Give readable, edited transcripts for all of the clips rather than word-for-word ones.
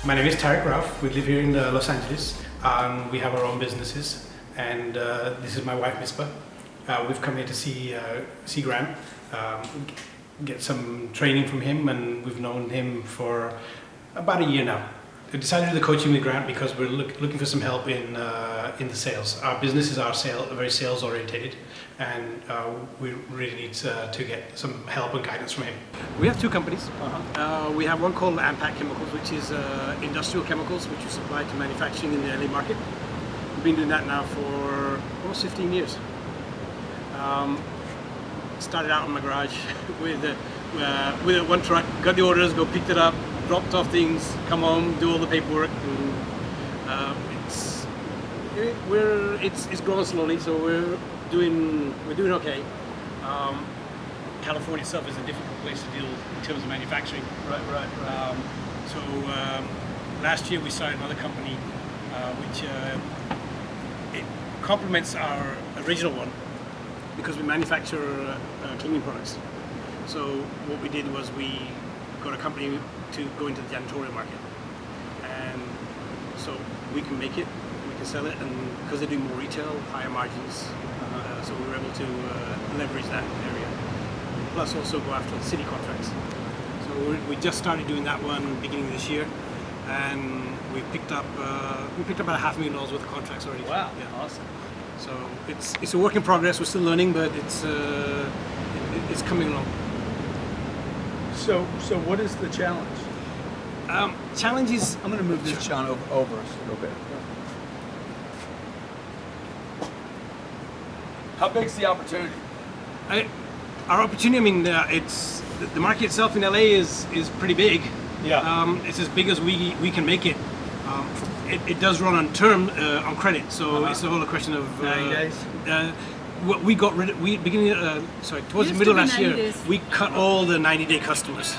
My name is Tarek Rauf. We live here in Los Angeles. We have our own businesses, and this is my wife, Mispa. We've come here to see Grant, get some training from him, and we've known him for about a year now. We decided to do the coaching with Grant because we're looking for some help in the sales. Our businesses are very sales orientated, and we really need to get some help and guidance from him. We have two companies. We have one called Ampang Chemicals, which is industrial chemicals which we supply to manufacturing in the LA market. We've been doing that now for almost 15 years. Started out in my garage with one truck, got the orders, picked it up, dropped off things, come home, do all the paperwork, and it's growing slowly, so we're doing okay. California itself is a difficult place to deal in terms of manufacturing. Right. So last year we started another company which it complements our original one because we manufacture cleaning products. So what we did was we got a company to go into the janitorial market, and so we can make it, we can sell it, and because they're doing more retail, higher margins, so we were able to leverage that area. Plus also go after the city contracts. So we just started doing that one beginning of this year, and we picked up about $500,000 worth of contracts already. Wow, yeah, awesome. So it's a work in progress. We're still learning, but it's coming along. So what is the challenge? Challenge is... I'm going to move this, John, over us a little bit. How big's the opportunity? Our opportunity, I mean, it's the market itself in LA is pretty big. Yeah. It's as big as we can make it. It does run on term on credit, so it's a whole question of 90 days. We got rid of towards the middle of last year, we cut all the 90-day customers.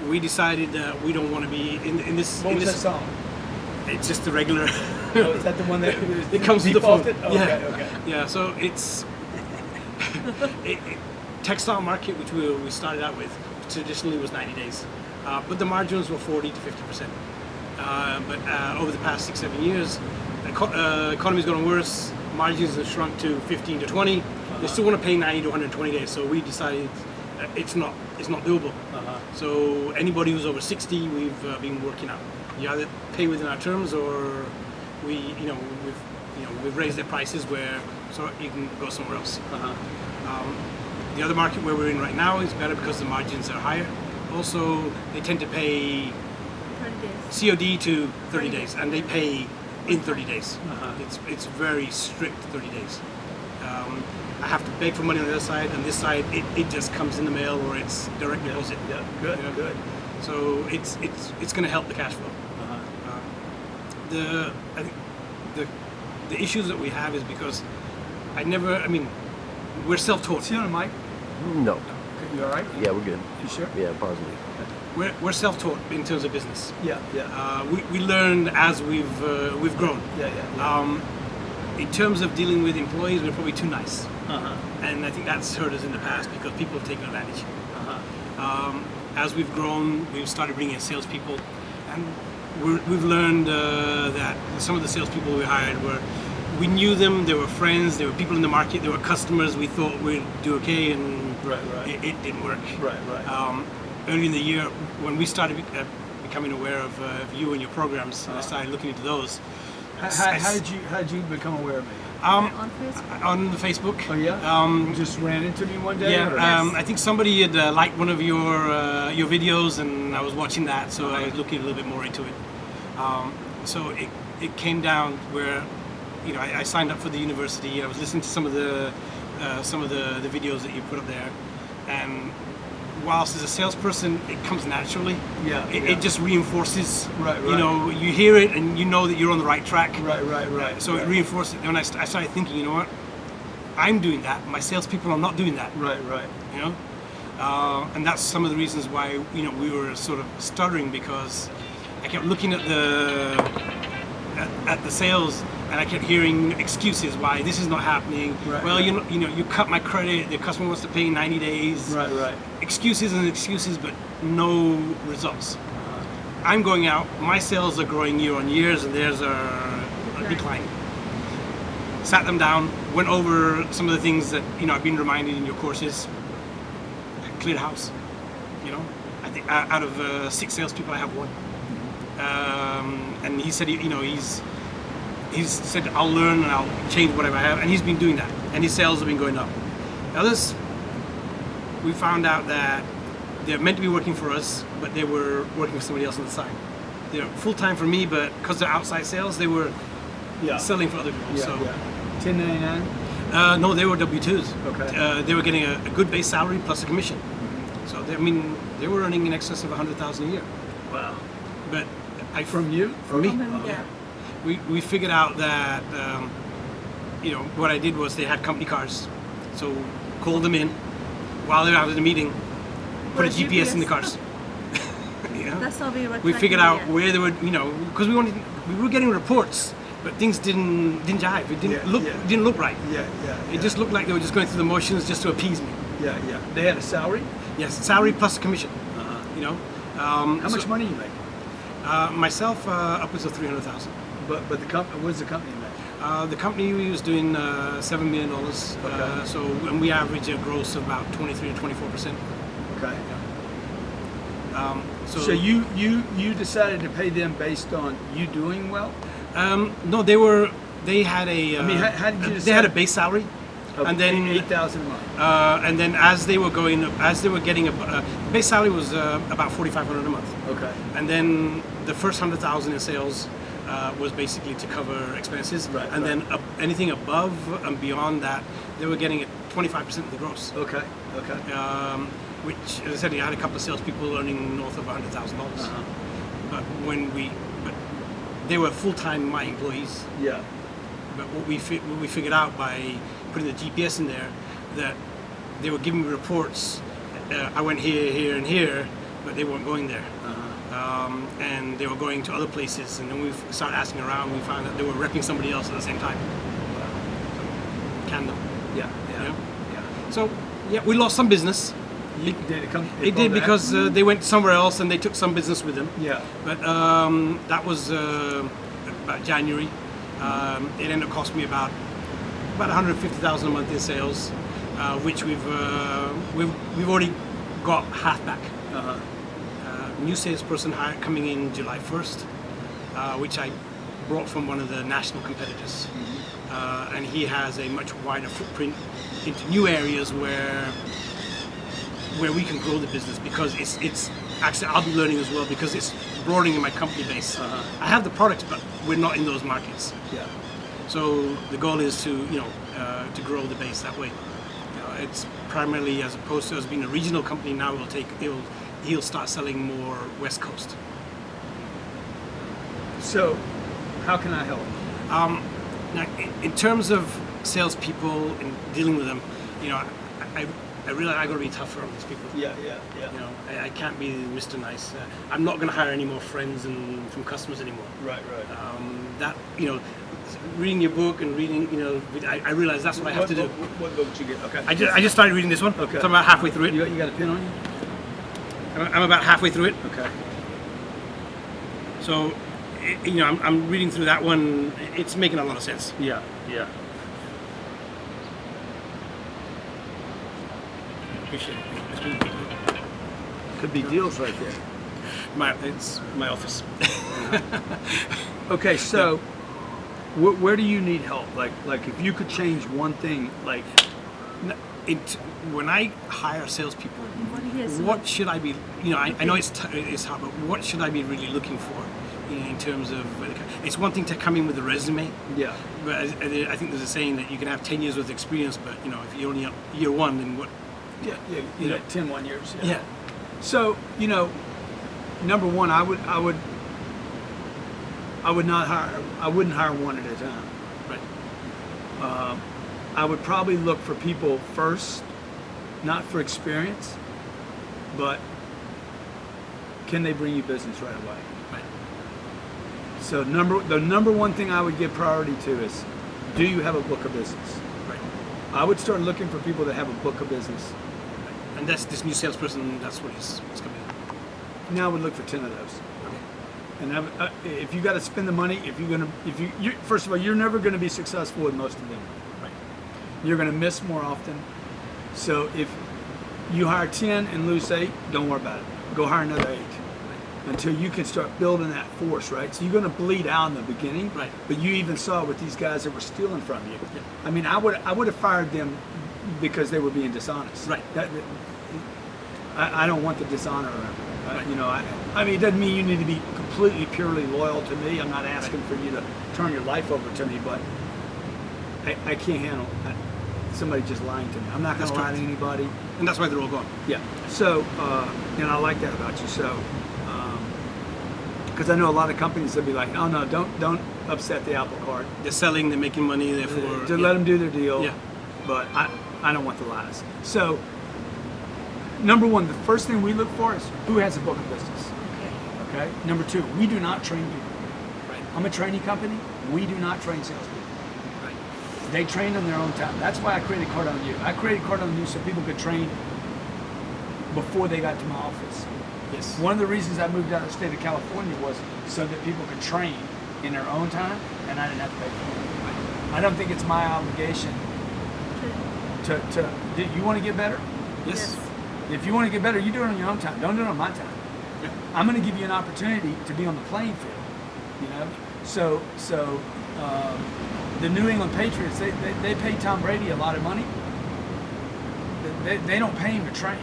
We decided that we don't want to be in this. What was that song? It's just the regular. Oh, is that the one that it comes with the phone? Oh, okay. Yeah. So it's textile market, which we started out with, traditionally was 90 days, but the margins were 40 to 50%. But over the past 6-7 years, the economy's gotten worse. Margins have shrunk to 15 to 20. They still want to pay 90 to 120 days. So we decided it's not doable. So anybody who's over 60, we've been working out. You either pay within our terms, or we've raised their prices so you can go somewhere else. The other market where we're in right now is better because the margins are higher. Also, they tend to pay 30 days. COD to 30 days, and they pay in 30 days. It's very strict 30 days. I have to beg for money on the other side, and this side it just comes in the mail, or it's direct deposit. Yeah, good, good. So it's going to help the cash flow. I think the issues that we have is because we're self-taught. See you on the mic? No. You all right? Yeah, we're good. You sure? Yeah, positive. We're self-taught in terms of business. Yeah. We learned as we've grown. Yeah. In terms of dealing with employees, we're probably too nice, and I think that's hurt us in the past because people have taken advantage. As we've grown, we've started bringing in salespeople, and we've learned that some of the salespeople we hired we knew them, they were friends, they were people in the market, they were customers. We thought we'd do okay, and it didn't work. Right. Early in the year, when we started becoming aware of you and your programs, and I started looking into those. How did you become aware of me? On Facebook? On the Facebook. Oh yeah. You just ran into me one day. Yeah. I think somebody had liked one of your videos, and I was watching that, so I was looking a little bit more into it. So it came down where, I signed up for the university. I was listening to some of the videos that you put up there, and whilst as a salesperson it comes naturally, it just reinforces. Right. You hear it and you know that you're on the right track. Right. So it reinforces it. And I started thinking, you know what, I'm doing that. My salespeople are not doing that. Right. And that's some of the reasons why we were sort of stuttering, because I kept looking at the sales, and I kept hearing excuses why this is not happening. Well, you cut my credit. The customer wants to pay in 90 days. Right. Excuses and excuses, but no results. I'm going out, my sales are growing year on years, and theirs are declining. Sat them down, went over some of the things that I've been reminded in your courses. Cleared house. I think out of 6 salespeople, I have 1. And he said, he's said I'll learn and I'll change whatever I have, and he's been doing that, and his sales have been going up. Others, we found out that they're meant to be working for us, but they were working for somebody else on the side. They're full time for me, but because they're outside sales, they were selling for other people. Yeah, so, 1099? no, they were W-2s. Okay. They were getting a good base salary plus a commission. So they were earning in excess of $100,000 a year. Wow. But From you? From me. Yeah. We figured out that what I did was they had company cars, so called them in while they were out of the meeting, put a GPS in the cars. That's how we were. We figured out where they were, because we were getting reports, but things didn't jive. It didn't look right. It just looked like they were just going through the motions just to appease me. Yeah. They had a salary? Yes, salary plus commission. How much money you make? Myself, upwards of $300,000. But the company, what does the company make? The company was doing $7 million. And we average a gross of about 23 to 24%. Okay. So you decided to pay them based on you doing well? No, they had a. How did you decide? They had a base salary, and then $8,000 a month. And then as they were getting a base salary was about $4,500 a month. Okay. And then the first $100,000 in sales was basically to cover expenses, and then anything above and beyond that, they were getting 25% of the gross. Okay. Which, as I said, I had a couple of salespeople earning north of $100,000. But they were full-time my employees. Yeah. But what we figured out by putting the GPS in there, that they were giving me reports. I went here, and here, but they weren't going there. And they were going to other places. And then we started asking around. We found that they were repping somebody else at the same time. Candle. Yeah. So we lost some business. It did because they went somewhere else and they took some business with them. Yeah. But that was about January. It ended up costing me about $150,000 a month in sales, which we've already got half back. New salesperson coming in July 1st, which I brought from one of the national competitors, and he has a much wider footprint into new areas where we can grow the business, because it's actually, I'll be learning as well, because it's broadening my company base. I have the products, but we're not in those markets. Yeah. So the goal is to to grow the base that way. It's primarily, as opposed to us being a regional company, now he'll start selling more West Coast. So, how can I help? Now, in terms of salespeople and dealing with them, I realize I got to be tougher on these people. Yeah. I can't be Mr. Nice. I'm not going to hire any more friends from customers anymore. Right. That reading your book and reading, I realize that's what I have to do. What book did you get? Okay. I just started reading this one. Okay. So I'm about halfway through it. You got a pen on you? I'm about halfway through it. Okay. So, I'm reading through that one. It's making a lot of sense. Yeah. Appreciate it. Could be deals right there. It's my office. Okay, so where do you need help? Like if you could change one thing, like when I hire salespeople, what should I be? I know it's hard, but what should I be really looking for in terms of? It's one thing to come in with a resume. Yeah. But I think there's a saying that you can have 10 years with experience, but if you're only year one, then what? Yeah. 10 1 years. Yeah. So number one, I wouldn't hire one at a time. Right. I would probably look for people first, not for experience, but can they bring you business right away? Right. So the number one thing I would give priority to is, do you have a book of business? Right. I would start looking for people that have a book of business. And that's this new salesperson. That's what he's coming in. Now I would look for 10 of those. Okay. And if you got to spend the money, first of all, you're never going to be successful with most of them. Right. You're going to miss more often. So if you hire 10 and lose 8, don't worry about it. Go hire another 8 until you can start building that force, right? So you're going to bleed out in the beginning, right? But you even saw with these guys that were stealing from you. Yeah. I mean, I would have fired them because they were being dishonest. Right. I don't want the dishonor. Right. You know, I mean, it doesn't mean you need to be completely, purely loyal to me. I'm not asking for you to turn your life over to me, but I can't handle somebody just lying to me. I'm not going to lie to anybody. And that's why they're all gone. Yeah. So, and I like that about you. So, because I know a lot of companies will be like, oh no, don't upset the apple cart. They're selling, they're making money, therefore. Just let them do their deal. Yeah. But I don't want the lies. So, number one, the first thing we look for is who has a book of business. Okay. Number 2, we do not train people. Right. I'm a training company. We do not train salespeople. Right. They train on their own time. That's why I created Cardone U. I created Cardone U so people could train before they got to my office. Yes. One of the reasons I moved out of the state of California was so that people could train in their own time, and I didn't have to pay for it. I don't think it's my obligation to you want to get better? Yes. If you want to get better, you do it on your own time. Don't do it on my time. Yeah. I'm going to give you an opportunity to be on the playing field. You know, so the New England Patriots, they pay Tom Brady a lot of money. They don't pay him to train,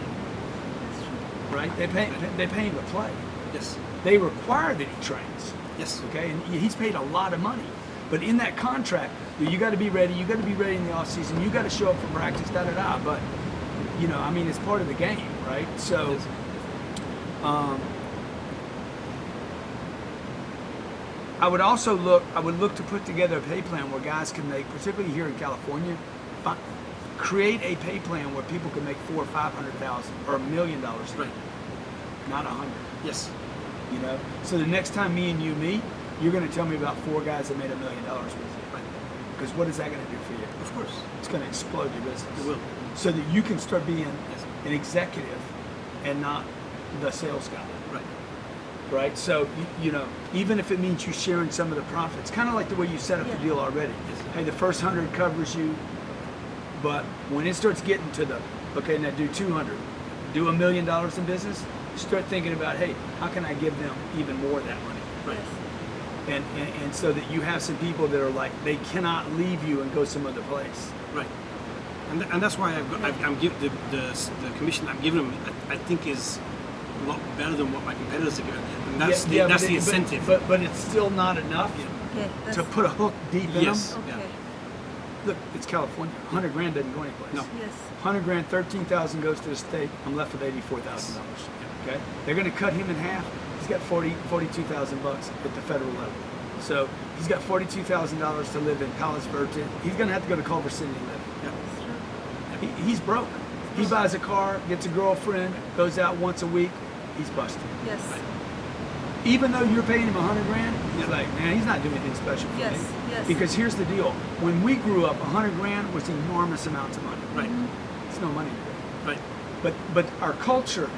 right? They pay him to play. Yes. They require that he trains. Yes. Okay, and he's paid a lot of money. But in that contract, you got to be ready. You got to be ready in the off season. You got to show up for practice. But you know, I mean, it's part of the game, right? So, I would look to put together a pay plan where guys can make, particularly here in California, create a pay plan where people can make $400,000 or $500,000 or $1 million, Right. not 100. Yes. You know, so the next time me and you meet, you're going to tell me about 4 guys that made $1 million with you. Right. Because what is that going to do for you? Of course. It's going to explode your business. It will. So that you can start being Yes. an executive and not the sales guy. Right. Right? So, you know, even if it means you sharing some of the profits, kind of like the way you set up the deal already. Yes. Hey, the first 100 covers you, but when it starts getting to the, okay, now do 200, do $1 million in business, start thinking about, hey, how can I give them even more of that money? Right. And so that you have some people that are like, they cannot leave you and go some other place. Right. And that's why I'm give the commission I'm giving them. I think is a lot better than what my competitors are giving, and that's the incentive. But it's still not enough to put a hook deep in Yes. them. Okay. Yeah. Look, it's California. 100 grand doesn't go anyplace. No. Yes. 100 grand, 13,000 goes to the state. I'm left with $84,000. Okay, they're going to cut him in half. He's got $42,000 bucks at the federal level. So he's got $42,000 to live in Palos Verdes. He's going to have to go to Culver City to live. Yeah. He's broke. He buys a car, gets a girlfriend, goes out once a week. He's busted. Yes. Right. Even though you're paying him 100 grand, he's like, man, he's not doing anything special for Yes, me. yes. Because here's the deal: when we grew up, 100 grand was enormous amounts of money. Right. It's no money today. Right. But our culture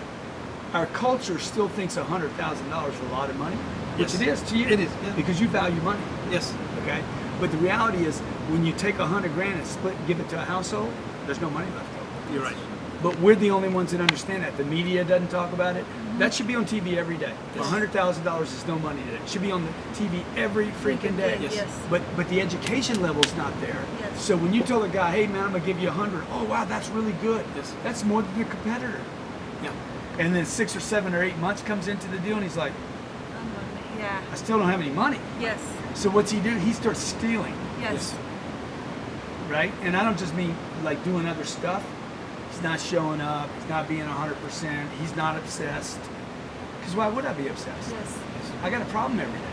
still thinks $100,000 is a lot of money, which Yes. it is to you. It is, yeah. Because you value money. Yes. Okay. But the reality is, when you take 100 grand and give it to a household, there's no money left over. You're right. But we're the only ones that understand that. The media doesn't talk about it. That should be on TV every day. Yes. $100,000 is no money today. It should be on the TV every freaking day. Yes. Yes. But the education level's not there. Yes. So when you tell a guy, hey man, I'm gonna give you 100. Oh wow, that's really good. Yes. That's more than the competitor. Yeah. And then 6 or 7 or 8 months comes into the deal, and he's like, Yeah. I still don't have any money. Yes. So what's he do? He starts stealing, Yes. right? And I don't just mean like doing other stuff. He's not showing up. He's not being 100%. He's not obsessed. Because why would I be obsessed? Yes. I got a problem every day.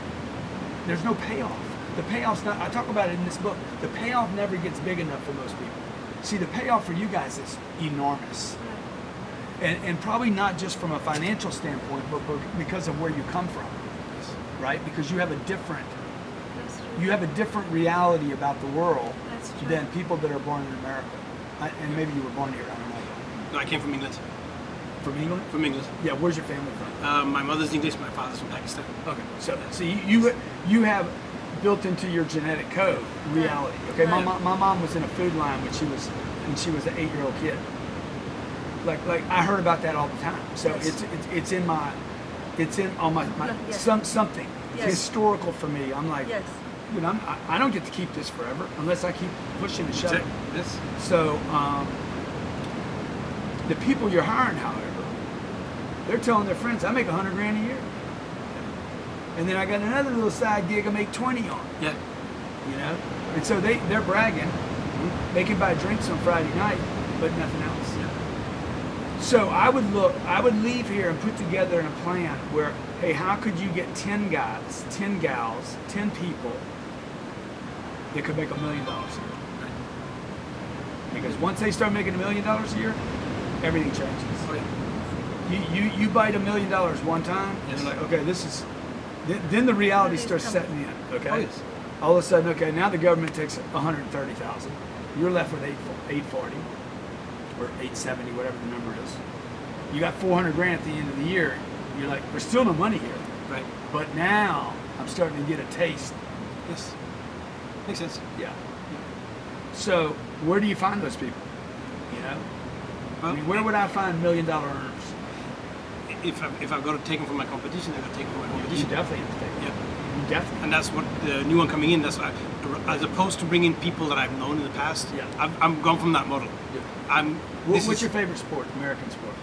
There's no payoff. The payoff's not, I talk about it in this book, the payoff never gets big enough for most people. See, the payoff for you guys is enormous. And probably not just from a financial standpoint, but because of where you come from, right? Because you have a different, That's true. you have a different reality about the world That's true. than people that are born in America. And maybe you were born here, I don't know. No, I came from England. From England? From England. Yeah, where's your family from? My mother's English, my father's from Pakistan. Okay, so you have built into your genetic code reality. Okay, my mom was in a food line when she was an 8-year-old kid. Like I heard about that all the time. So it's in on my Yes. something. It's Yes. historical for me. I'm like, Yes. you know, I don't get to keep this forever unless I keep pushing and shoving. Yes. So the people you're hiring, however, they're telling their friends, I make $100,000 a year. And then I got another little side gig I make 20 on. Yeah. You know? And so they're bragging. They can buy drinks on Friday night, but nothing else. Yeah. So I would leave here and put together a plan where, hey, how could you get 10 guys, 10 gals, 10 people that could make $1 million a year? Because once they start making $1 million a year, everything changes. Oh, yeah. You bite $1 million one time, and you're like, okay, this is. Then the reality starts setting in. Okay. Oh, yes. All of a sudden, okay, now the government takes 130,000. You're left with 840 or 870, whatever the number is. You got $400,000 at the end of the year. You're like, there's still no money here. Right. But now I'm starting to get a taste. Yes. Makes sense. Yeah. So where do you find those people? You know, Well, I mean, where would I find $1 million earners? If I've got to take them from my competition, I've got to take them from my You competition. definitely have to take it. Yeah. You definitely. And that's what the new one coming in. That's why, as opposed to bringing people that I've known in the past. Yeah. I'm gone from that model. Yeah. What's your favorite sport? American sport?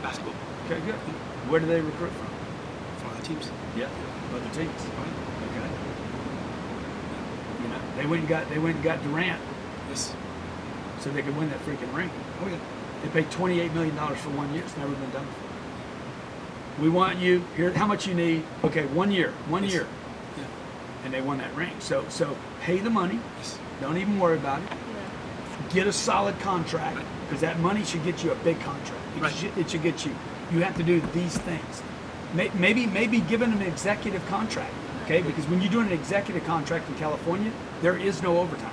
basketball Okay, good. Where do they recruit from? from other teams? Yeah, other teams. Okay. You know, they went and got Durant Yes. so they could win that freaking ring. Oh yeah. They paid $28 million for 1 year. It's never been done before. We want you here. How much you need? Okay, 1 year. One Yes. year, Yeah. and they won that ring. So pay the money. Yes. Don't even worry about it. Yeah. Get a solid contract Right. because that money should get you a big contract. Right. It should get you. You have to do these things. Maybe give them an executive contract. Okay, because when you're doing an executive contract in California, there is no overtime.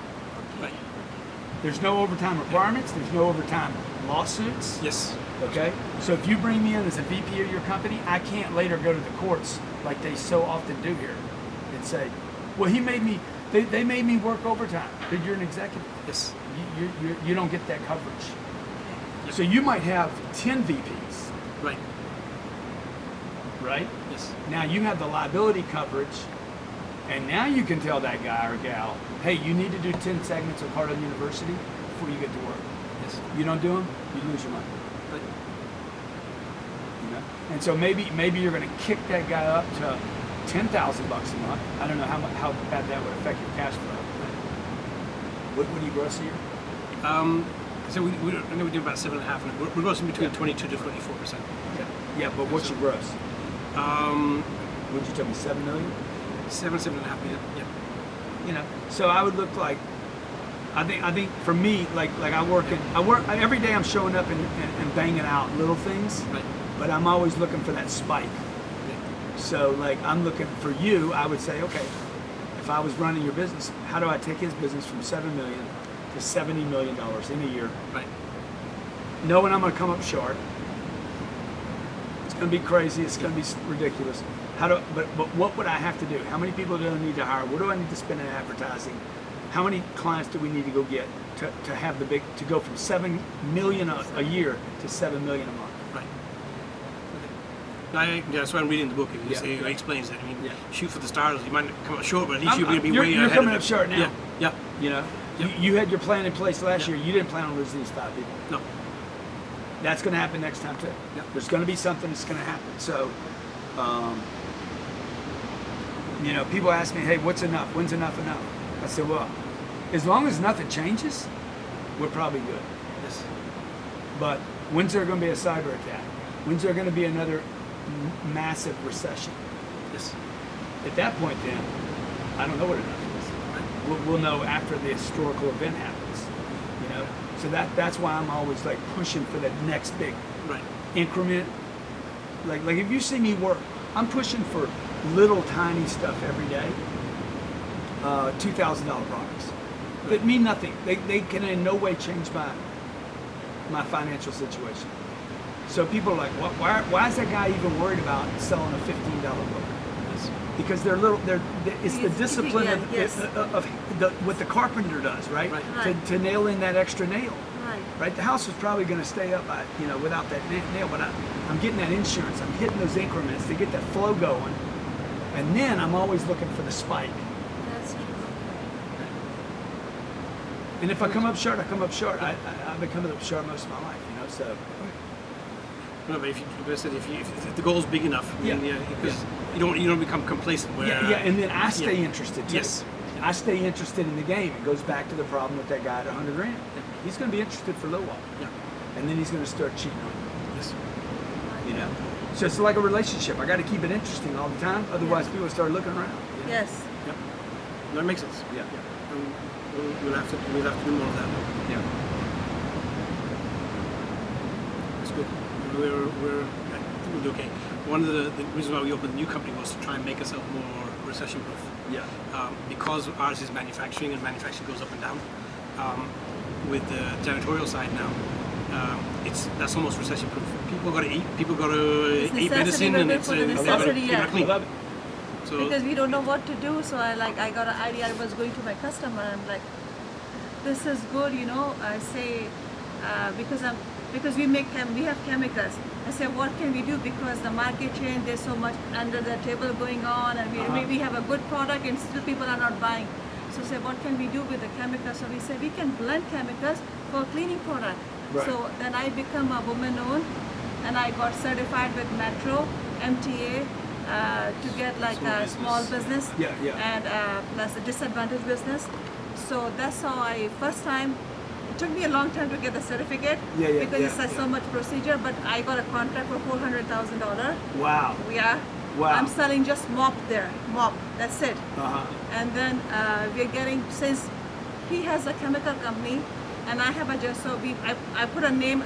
Right. There's no overtime requirements. There's no overtime lawsuits. Yes. Okay, so if you bring me in as a VP of your company, I can't later go to the courts like they so often do here and say, well, they made me work overtime. But you're an executive. Yes. You don't get that coverage. Yep. So you might have 10 VPs, Right. right? Yes. Now you have the liability coverage, and now you can tell that guy or gal, hey, you need to do 10 segments of Cardone University before you get to work. Yes. You don't do them, you lose your money. Right. You know? And so maybe you're going to kick that guy up to $10,000 a month. I don't know how bad that would affect your cash flow. What do you gross a year? So I know we do about 7.5, and we're grossing between 22 to 24%. Yeah, but what's your gross? Um, What'd you tell me, 7 million? 7.5 million. Yeah. You know, so I would look like, I think for me, like I work every day. I'm showing up and banging out little things, Right. but I'm always looking for that spike. Yeah. So like I'm looking for you. I would say, okay, if I was running your business, how do I take his business from 7 million to $70 million in a year, Right. knowing I'm going to come up short? It's going to be crazy. It's going to be ridiculous. But what would I have to do? How many people do I need to hire? What do I need to spend in advertising? How many clients do we need to go get to have to go from 7 million a year to 7 million a month? Right. Okay. That's why I'm reading the book. It Yeah. explains it. I mean, Yeah. shoot for the stars. You might come up short, but at least you're going to be you're way ahead coming of up it. short now. Yeah. Yeah. You know, Yep. you had your plan in place last Yeah. year. You didn't plan on losing these 5 people. No. That's going to happen next time too. Yeah. There's going to be something that's going to happen. So, you know, people ask me, hey, what's enough? When's enough? I said, well, as long as nothing changes, we're probably good. Yes. But when's there going to be a cyber attack? When's there going to be another massive recession? Yes. At that point, then, I don't know what enough is. We'll know after the historical event happens. You know, so that's why I'm always like pushing for that next big Right. increment. Like if you see me work, I'm pushing for little tiny stuff every day. $2,000 products that mean nothing. They can in no way change my financial situation. So people are like, why is that guy even worried about selling a $15 book? Because it's the discipline of what the carpenter does, right? To nail in that extra nail. Right. The house was probably going to stay up, without that nail, but I'm getting that insurance. I'm hitting those increments to get that flow going, and then I'm always looking for the spike. That's true. And if I come up short, I come up short. I've been coming up short most of my life, So. No, but if the goal's big enough, because you don't become complacent. And then I stay interested too. Yes. I stay interested in the game. It goes back to the problem with that guy at $100 grand. He's going to be interested for a little while. Yeah. And then he's going to start cheating on you. Yes. So it's like a relationship. I got to keep it interesting all the time. Otherwise, people start looking around. Yes. Yep. That makes sense. Yeah. We'll have to do more of that. Yeah. That's good. I think we'll do okay. One of the reasons why we opened the new company was to try and make ourselves more recession-proof. Yeah. Because ours is manufacturing, and manufacturing goes up and down. With the janitorial side now, that's almost recession-proof. People got to eat. People got to eat medicine, and it's necessity. clean. I love it. So, because we don't know what to do, so I got an idea. I was going to my customer and like, this is good, I say, because we have chemicals. I say, what can we do? Because the market change, there's so much under the table going on, and we have a good product, and still people are not buying. So say, what can we do with the chemicals? So we say, we can blend chemicals for cleaning product. Right. So then I become a woman-owned, and I got certified with Metro, MTA, to get like a small business and plus a disadvantaged business. So that's how first time, it took me a long time to get the certificate because it's like so much procedure, but I got a contract for $400,000. Wow. Yeah. Wow. I'm selling just mop, that's it. And then we're getting, since he has a chemical company and I have I put a name,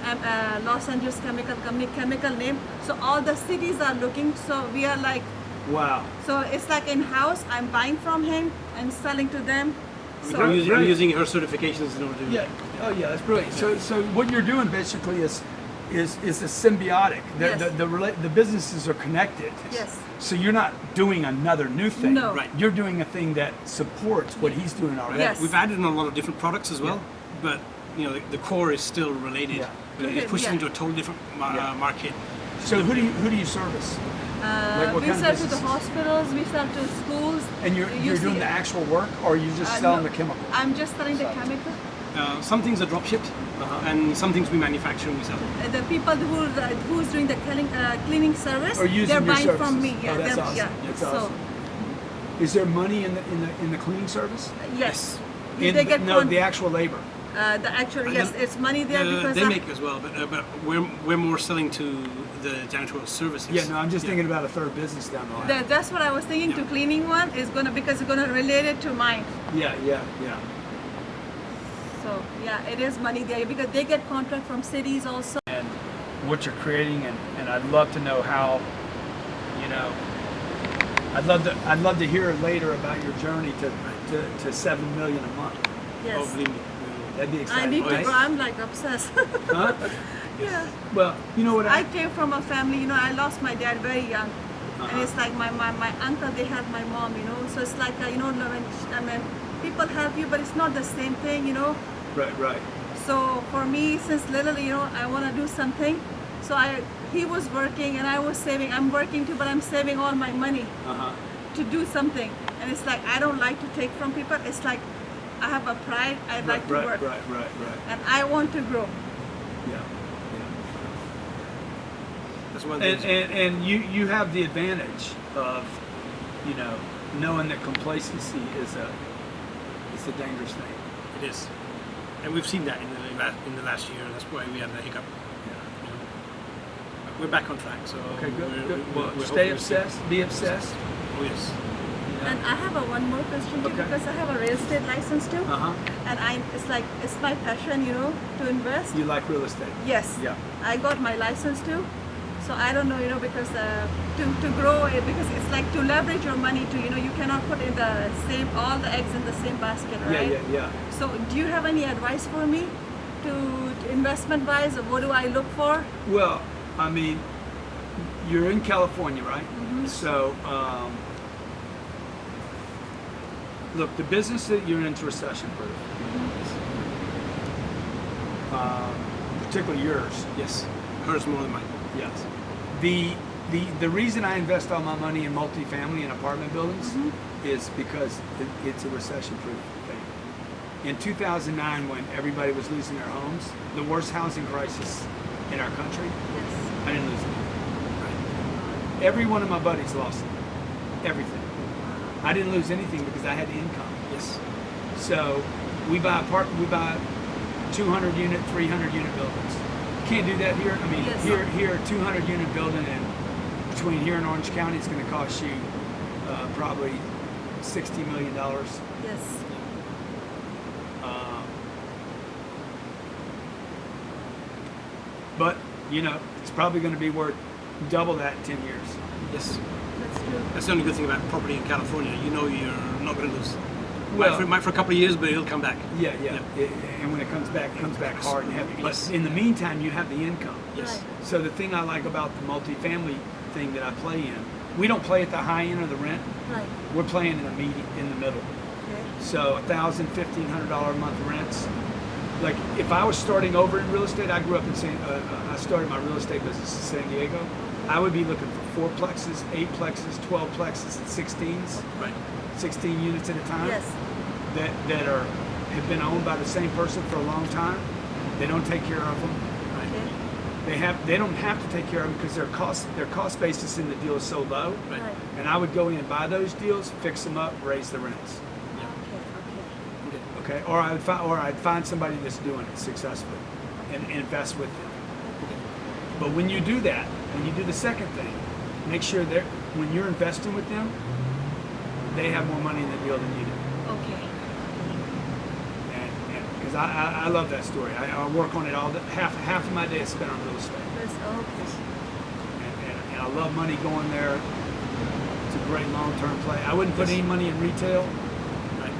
Los Angeles Chemical Company, chemical name. So all the cities are looking. So we are like, wow. So it's like in-house. I'm buying from him and selling to them. So I'm using her certifications in order to. Yeah. Oh yeah, that's brilliant. So what you're doing basically is a symbiotic. The businesses are connected. Yes. So you're not doing another new thing. No. Right. You're doing a thing that supports what he's doing already. Yes. We've added in a lot of different products as well, but the core is still related. Yeah. But it pushes into a totally different market. So who do you service? Like what we kind sell of to the businesses? hospitals, we sell to schools. And you're doing the actual work, or are you just selling no, the chemical? I'm just selling the chemical. Some things are drop shipped, and some things we manufacture and we sell. The people who's doing the cleaning service, Or using they're your buying from services. me. Yeah, Oh, that's awesome. Yeah. That's So, awesome. Is there money in the cleaning service? yes. The actual labor. The actual it's money there because they make as well, but we're more selling to the janitorial services. Yeah, no, I'm just thinking about a third business down the line. that's what I was thinking. To cleaning one is because it's gonna relate it to mine. Yeah. So yeah, it is money there because they get contract from cities also. And what you're creating, and I'd love to know how. I'd love to hear later about your journey to $7 million a month. Yes. Oh, believe me. That'd be I exciting. need to right? grow. I'm like obsessed. Huh? Yeah. Well, you know what I came from a family. I lost my dad very young, and it's like my uncle. They had my mom. So it's like when people help you, but it's not the same thing. Right. So for me, since little, I want to do something. So he was working and I was saving. I'm working too, but I'm saving all my money to do something. And it's like I don't like to take from people. It's like I have a pride. I like to work. Right. And I want to grow. Yeah. That's one thing. And you have the advantage of knowing that complacency is a dangerous thing. It is, and we've seen that in the last year. That's why we had the hiccup. We're back on track. So Okay, good. Well, we're stay hoping obsessed. Be obsessed. Oh yes. And I have one more question too, Okay. because I have a real estate license too. And it's my passion, to invest. You like real estate? Yes. Yeah. I got my license too. So I don't know, because to grow it, because it's like to leverage your money to, you cannot put in all the eggs in the same basket, right? Yeah. So do you have any advice for me to investment wise, or what do I look for? Well, I mean, you're in California, right? Mm-hmm. So, look, the business that you're in is recession-proof. Particularly yours. Yes. Hers more than mine. Yes. The reason I invest all my money in multifamily and apartment buildings is because it's a recession-proof thing. In 2009, when everybody was losing their homes, the worst housing crisis in our country, Yes. I didn't lose it. Every one of my buddies lost it. Everything. I didn't lose anything because I had income. Yes. So we buy 200 unit, 300 unit buildings. Can't do that here. I mean, Yes. here, 200 unit building, and between here and Orange County, it's going to cost you probably $60 million. Yes. But it's probably going to be worth double that in 10 years. Yes. That's true. That's the only good thing about property in California. You know you're not going to lose. Well- Might for a couple of years, but it'll come back. Yeah. And when it comes back hard and heavy. But in the meantime, you have the income. Yes. Right. So the thing I like about the multifamily thing that I play in, we don't play at the high end of the rent. Right. We're playing in the middle. Okay. So $1,000, $1,500 a month rents. Like if I was starting over in real estate, I grew up in I started my real estate business in San Diego. I would be looking for 4 plexes, 8 plexes, 12 plexes, and 16s, Right. 16 units at a time. Yes. That have been owned by the same person for a long time. They don't take care of them. Okay. They don't have to take care of them because their cost basis in the deal is so low. Right. Right. And I would go in and buy those deals, fix them up, raise the rents. Okay. Okay. Okay, or I'd find somebody that's doing it successfully and invest with them. But when you do that, when you do the second thing, make sure that when you're investing with them, they have more money in the deal than you do. Okay. And because I love that story. I work on it all. Half of my day is spent on real estate, That's okay. and I love money going there. It's a great long-term play. I wouldn't put any money in retail.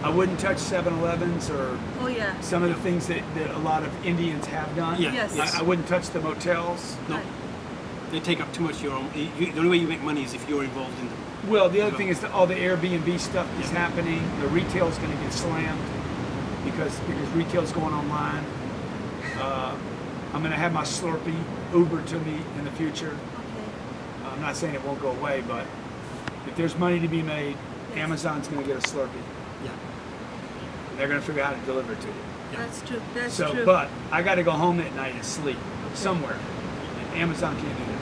I wouldn't touch 7-Elevens or Oh yeah. some of the things that a lot of Indians have done. Yeah. Yes. I wouldn't touch the motels. No. Right. They take up too much of your own. The only way you make money is if you're involved in them. Well, the other thing is that all the Airbnb stuff is happening. The retail's going to get slammed because retail's going online. I'm going to have my Slurpee Uber to me in the future. Okay. I'm not saying it won't go away, but if there's money to be made, Yes. Amazon's going to get a Slurpee. Yeah. They're going to figure out how to deliver it to you. That's true. That's So, true. but I got to go home at night and sleep somewhere. And Amazon can't do that.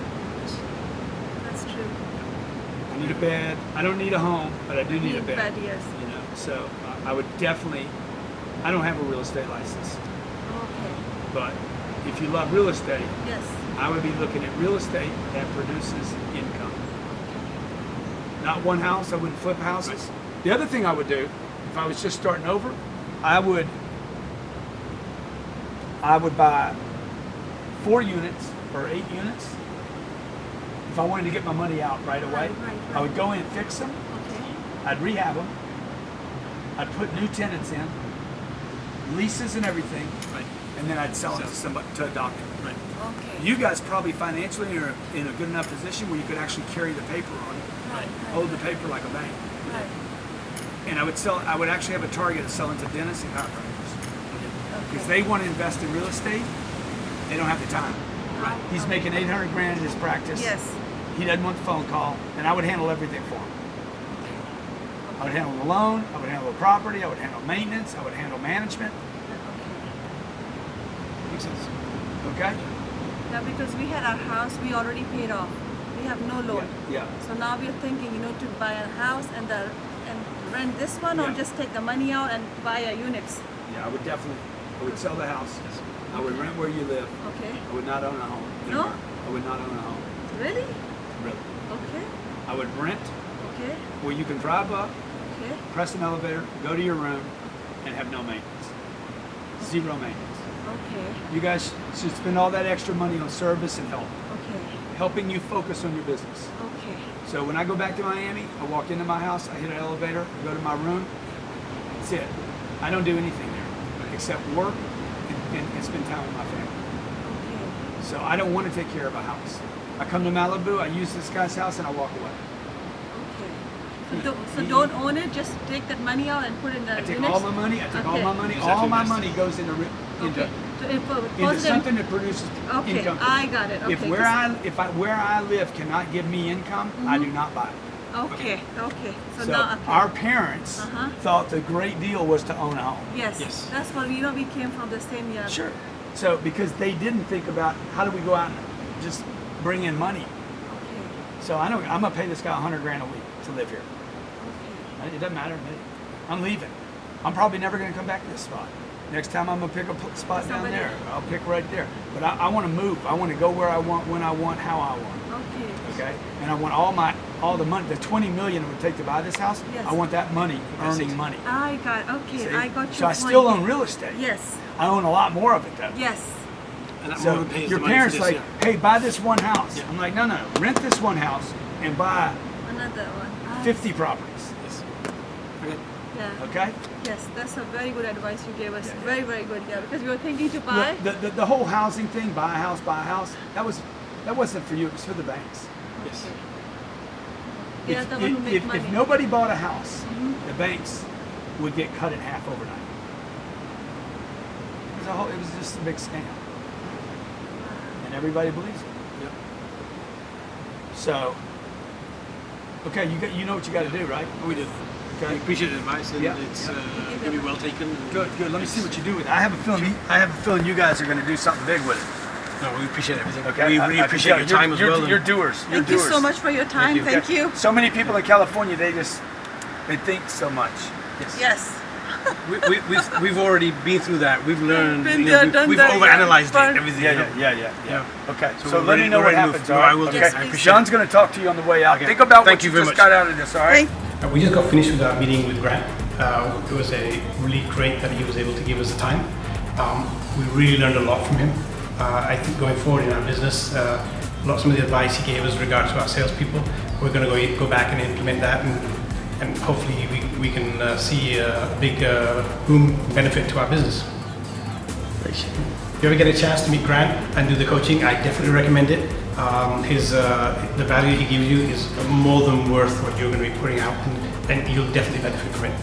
That's true. I need a bed. I don't need a home, but I do need a bed. Yes. So I would definitely. I don't have a real estate license, Okay. but if you love real estate, Yes. I would be looking at real estate that produces income. Not one house. I wouldn't flip houses. The other thing I would do, if I was just starting over, I would buy 4 units or 8 units. If I wanted to get my money out right away, Right. I would go in and fix them. Okay. I'd rehab them. I'd put new tenants in, leases and everything, Right. and then I'd sell it to a doctor. Right. Okay. You guys probably financially are in a good enough position where you could actually carry the paper on it, Right. hold the paper like a bank. Right. And I would actually have a target of selling to dentists and chiropractors. Because they want to invest in real estate, they don't have the time. Right. He's making 800 grand in his practice. Yes. He doesn't want the phone call, and I would handle everything for him. I would handle the loan, I would handle the property, I would handle maintenance, I would handle management. Makes sense. Okay? Yeah, because we had our house, we already paid off. We have no loan. Yeah. So now we're thinking, to buy a house and rent this one, or Yeah. just take the money out and buy a units. Yeah, I would sell the house. I would rent where you live. Okay. I would not own a home. No? I would not own a home. Really? Really. Okay. I would rent Okay. where you can drive up, Okay. press an elevator, go to your room, and have no maintenance. Zero maintenance. Okay. You guys should spend all that extra money on service and help, Okay. helping you focus on your business. Okay. So when I go back to Miami, I walk into my house, I hit an elevator, I go to my room. That's it. I don't do anything there except work and spend time with my family. Okay. So I don't want to take care of a house. I come to Malibu, I use this guy's house, and I walk away. Okay. So don't own it. Just take that money out and put it in the I take units? all my money. I take all my money. Exactly. All my money goes into Okay. So if, into positive- something that produces Okay, income. I got it. Okay. If where I live cannot give me income, I do not buy it. Okay. Okay. So, So now, okay. our parents Uh-huh. thought the great deal was to own a home. Yes. Yes. That's what we came from the same year. Sure. So because they didn't think about how do we go out and just bring in money. Okay. So I'm gonna pay this guy $100,000 a week to live here. Okay. It doesn't matter to me. I'm leaving. I'm probably never gonna come back to this spot. Next time I'm gonna pick a spot down Somebody- there. I'll pick right there. But I want to move. I want to go where I want, when I want, how I want. Okay. Okay. And I want all the money. The $20 million it would take to buy this house. Yes. I want that money earning money. I got. Okay. See? I got your So I point. still own real estate. Yes. I own a lot more of it though. Yes. And that So woman pays your the money parents for this, like, hey, buy this one house. Yeah. I'm like, no, rent this one house and buy Another one. 50 properties. Yes. Okay. Yeah. Okay. Yes, that's a very good advice you gave us. Yeah, yeah. Very, very good. Yeah, because we were thinking to buy. The whole housing thing, buy a house, that wasn't for you. It was for the banks. Yes. They are the one who make money. If nobody bought a house, the banks would get cut in half overnight. It was just a big scam, and everybody believes it. Yep. So, okay, you know what you got to do, right? We did. Okay. We appreciate the advice, and Yeah. it's Yeah. going to be well taken. and Good. Let me see what you do with it. I have a feeling you guys are going to do something big with it. No, we appreciate everything. Okay. We I really can appreciate tell your time as well. You're doers. Thank you so much for your time. you. Thank you. So many people in California, they think so much. Yes. We've already been through that. We've learned. Been there, done we've that, overanalyzed yeah. everything. Yeah. Okay. So So we're let ready- me know we're what ready to happens. move. All No, right. I will do. Yes, I please. appreciate John's going to talk to you on the way out. Okay. Think about Thank what you you very just much. got out of this. All right. Thank We just got finished with our meeting with Grant. It was really great that he was able to give us the time. We really learned a lot from him. I think going forward in our business, some of the advice he gave us in regards to our salespeople, we're going to go back and implement that, and hopefully we can see a big boom benefit to our business. If you ever get a chance to meet Grant and do the coaching, I definitely recommend it. The value he gives you is more than worth what you're going to be putting out, and you'll definitely benefit from it.